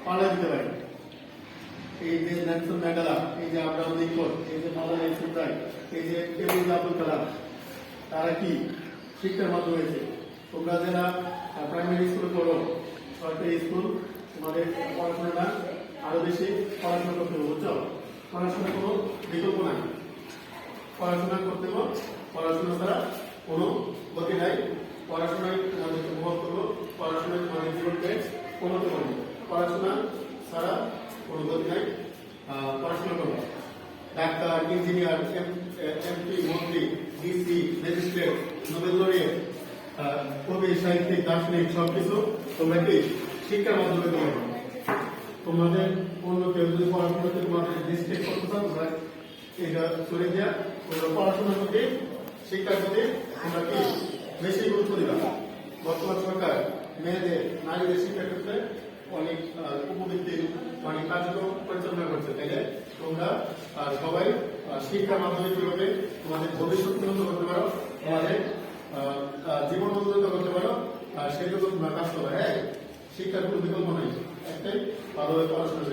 পাল্লা দিতে পারি। এই যে নেলসন ম্যান্ডেলা, এই যে আব্রাহাম লিঙ্কন, এই যে মাওলানা ইউসুফজাই, এই যে এপিজে আব্দুল কালাম, তারা কি শিক্ষার মাধ্যমে হয়েছে। তোমরা যারা প্রাইমারি স্কুলে পড়ো, সরকারি স্কুল, তোমাদের পড়াশোনাটা আরো বেশি পড়াশোনা করতে হবে, বুঝছো? পড়াশোনার কোনো বিকল্প নাই, পড়াশোনা করতে হবে। পড়াশোনা ছাড়া কোনো গতি নাই। পড়াশোনায় তোমাদেরকে মহৎ করবো, পড়াশোনায় তোমাদের জীবনকে উন্নতি করবো। পড়াশোনা ছাড়া কোনো গতি নাই। পড়াশোনা করবো। ডাক্তার, ইঞ্জিনিয়ার, এমপি, মন্ত্রী, ডিসি, ম্যাজিস্ট্রেট, নোবেল লরিয়েট, কবি, সাহিত্যিক, দার্শনিক সবকিছু তোমরা কি শিক্ষার মাধ্যমে করবে। তোমাদের অন্য কেউ যদি পড়াশোনাতে তোমাদের ডিস্ট্রিক্ট করতে চাও, তোমরা এটা চলে দেওয়া, তোমরা পড়াশোনার প্রতি, শিক্ষার প্রতি তোমরা কি বেশি গুরুত্ব দিবা। বর্তমান সরকার মেয়েদের, নারীদের শিক্ষার ক্ষেত্রে অনেক উপবৃত্তির অনেক কার্যক্রম পরিচালনা করছে। তাইলে তোমরা সবাই শিক্ষার মাধ্যমে কিভাবে তোমাদের ভবিষ্যৎ উন্নত করতে পারো, তোমাদের জীবন উন্নত করতে পারো, সেগুলো তোমরা কাজ করো। হ্যাঁ, শিক্ষার কোনো বিকল্প নাই, একটাই ভালোভাবে পড়াশোনা।